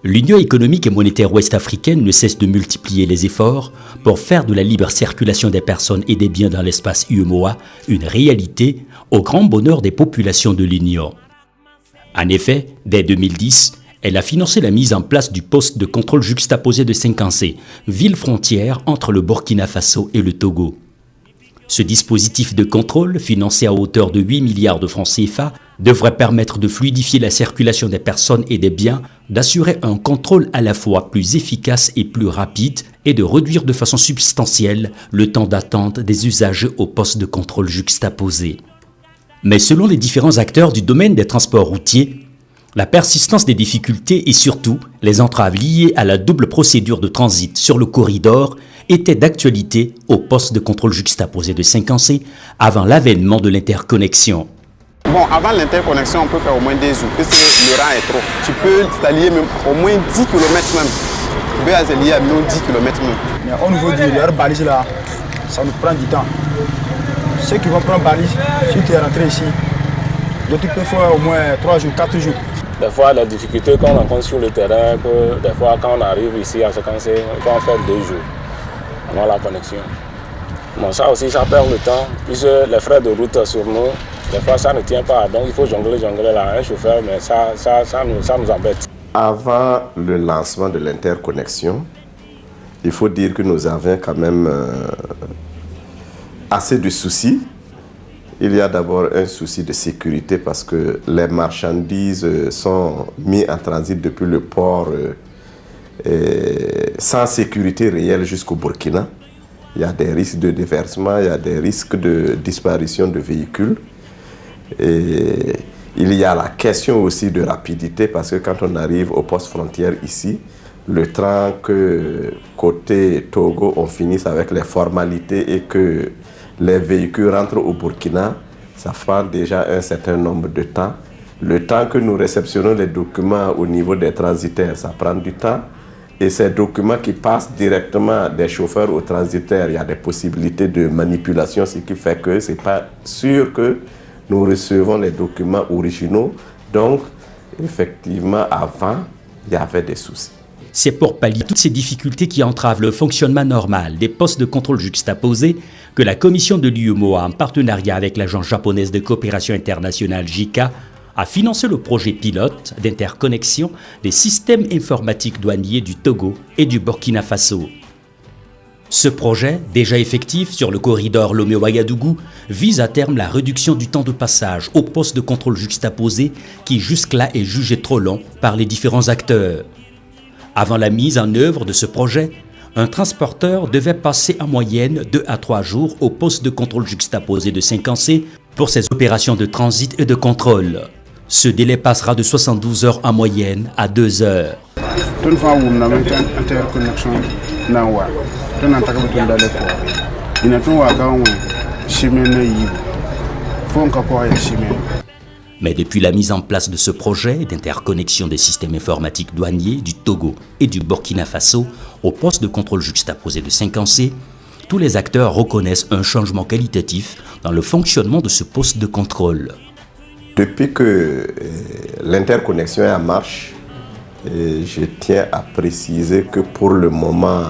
L'Union économique et monétaire ouest-africaine ne cesse de multiplier les efforts pour faire de la libre circulation des personnes et des biens dans l'espace UEMOA une réalité au grand bonheur des populations de l'Union. En effet, dès 2010, elle a financé la mise en place du poste de contrôle juxtaposé de Cinquancé, ville frontière entre le Burkina Faso et le Togo. Ce dispositif de contrôle, financé à hauteur de 8 milliards de francs CFA, devrait permettre de fluidifier la circulation des personnes et des biens, d'assurer un contrôle à la fois plus efficace et plus rapide et de réduire de façon substantielle le temps d'attente des usagers au poste de contrôle juxtaposé. Mais selon les différents acteurs du domaine des transports routiers, la persistance des difficultés et surtout les entraves liées à la double procédure de transit sur le corridor étaient d'actualité au poste de contrôle juxtaposé de Cinquancé avant l'avènement de l'interconnexion. Bon, avant l'interconnexion, on peut faire au moins 2 jours, parce que le rang est trop. Tu peux t'allier même au moins 10 km même. Tu peux allier à minimum 10 km même. Mais au niveau de leur balise là, ça nous prend du temps. Ceux qui vont prendre balise, si tu es rentré ici, d'autres peuvent faire au moins 3 jours, 4 jours. Des fois, les difficultés qu'on rencontre sur le terrain, que des fois, quand on arrive ici à Cinquancé, il faut en faire 2 jours avant la connexion. Bon, ça aussi, ça perd le temps, puisque les frais de route sur nous, des fois, ça ne tient pas. Donc, il faut jongler là, un chauffeur, mais ça nous embête. Avant le lancement de l'interconnexion, il faut dire que nous avions quand même assez de soucis. Il y a d'abord un souci de sécurité parce que les marchandises sont mises en transit depuis le port sans sécurité réelle jusqu'au Burkina. Il y a des risques de déversement, il y a des risques de disparition de véhicules. Et il y a la question aussi de rapidité parce que quand on arrive au poste frontière ici, le temps que côté Togo on finisse avec les formalités et que les véhicules rentrent au Burkina, ça prend déjà un certain nombre de temps. Le temps que nous réceptionnons les documents au niveau des transitaires, ça prend du temps. Et ces documents qui passent directement des chauffeurs aux transitaires, il y a des possibilités de manipulation, ce qui fait que ce n'est pas sûr que nous recevons les documents originaux. Donc, effectivement, avant, il y avait des soucis. C'est pour pallier toutes ces difficultés qui entravent le fonctionnement normal des postes de contrôle juxtaposés que la commission de l'UEMOA, en partenariat avec l'agence japonaise de coopération internationale JICA, a financé le projet pilote d'interconnexion des systèmes informatiques douaniers du Togo et du Burkina Faso. Ce projet, déjà effectif sur le corridor Lomé-Ouagadougou, vise à terme la réduction du temps de passage au poste de contrôle juxtaposé qui jusque-là est jugé trop long par les différents acteurs. Avant la mise en œuvre de ce projet, un transporteur devait passer en moyenne 2 à 3 jours au poste de contrôle juxtaposé de Cinquancé pour ses opérations de transit et de contrôle. Ce délai passera de 72 heures en moyenne à 2 heures. Mais depuis la mise en place de ce projet d'interconnexion des systèmes informatiques douaniers du Togo et du Burkina Faso au poste de contrôle juxtaposé de Cinquancé, tous les acteurs reconnaissent un changement qualitatif dans le fonctionnement de ce poste de contrôle. Depuis que l'interconnexion est en marche, je tiens à préciser que pour le moment,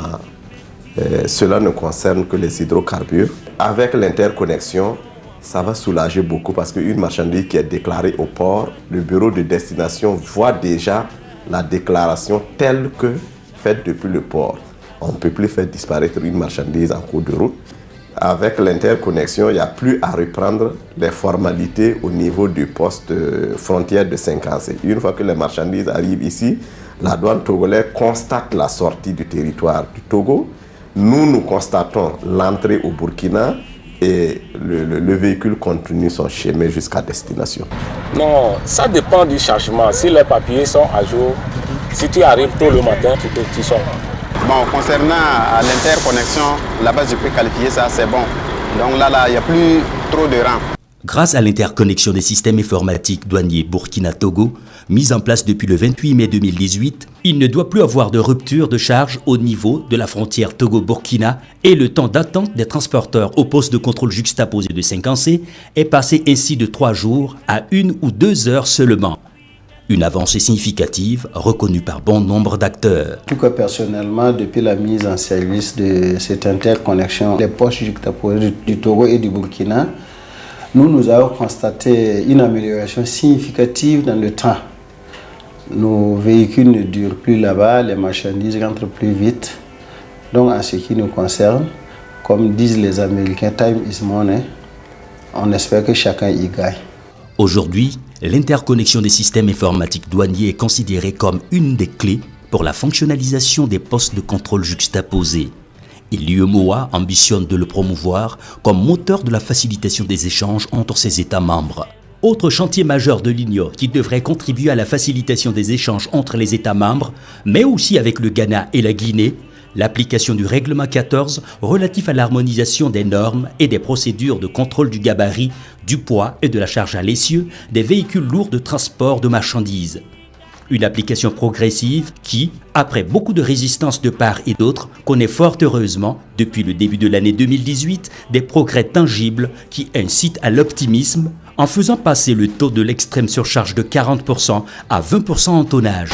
cela ne concerne que les hydrocarbures. Avec l'interconnexion, ça va soulager beaucoup parce qu'une marchandise qui est déclarée au port, le bureau de destination voit déjà la déclaration telle que faite depuis le port. On ne peut plus faire disparaître une marchandise en cours de route. Avec l'interconnexion, il n'y a plus à reprendre les formalités au niveau du poste frontière de Cinquancé. Une fois que les marchandises arrivent ici, la douane togolaise constate la sortie du territoire du Togo. Nous constatons l'entrée au Burkina et le véhicule continue son chemin jusqu'à destination. Non, ça dépend du chargement. Si les papiers sont à jour, si tu arrives tôt le matin, tu sors. Bon, concernant l'interconnexion, là-bas, je peux qualifier ça, c'est bon. Donc là, il n'y a plus trop de rangs. Grâce à l'interconnexion des systèmes informatiques douaniers Burkina-Togo, mise en place depuis le 28 mai 2018, il ne doit plus avoir de rupture de charge au niveau de la frontière Togo-Burkina et le temps d'attente des transporteurs au poste de contrôle juxtaposé de Cinquancé est passé ainsi de 3 jours à 1 ou 2 heures seulement. Une avancée significative reconnue par bon nombre d'acteurs. En tout cas, personnellement, depuis la mise en service de cette interconnexion, les postes juxtaposés du Togo et du Burkina, nous avons constaté une amélioration significative dans le temps. Nos véhicules ne durent plus là-bas, les marchandises rentrent plus vite. Donc, en ce qui nous concerne, comme disent les Américains, time is money. On espère que chacun y gagne. Aujourd'hui, l'interconnexion des systèmes informatiques douaniers est considérée comme une des clés pour la fonctionnalisation des postes de contrôle juxtaposés. Et l'UEMOA ambitionne de le promouvoir comme moteur de la facilitation des échanges entre ses États membres. Autre chantier majeur de l'Union qui devrait contribuer à la facilitation des échanges entre les États membres, mais aussi avec le Ghana et la Guinée, l'application du règlement 14 relatif à l'harmonisation des normes et des procédures de contrôle du gabarit, du poids et de la charge à l'essieu des véhicules lourds de transport de marchandises. Une application progressive qui, après beaucoup de résistance de part et d'autre, connaît fort heureusement, depuis le début de l'année 2018, des progrès tangibles qui incitent à l'optimisme en faisant passer le taux de l'extrême surcharge de 40% à 20% en tonnage.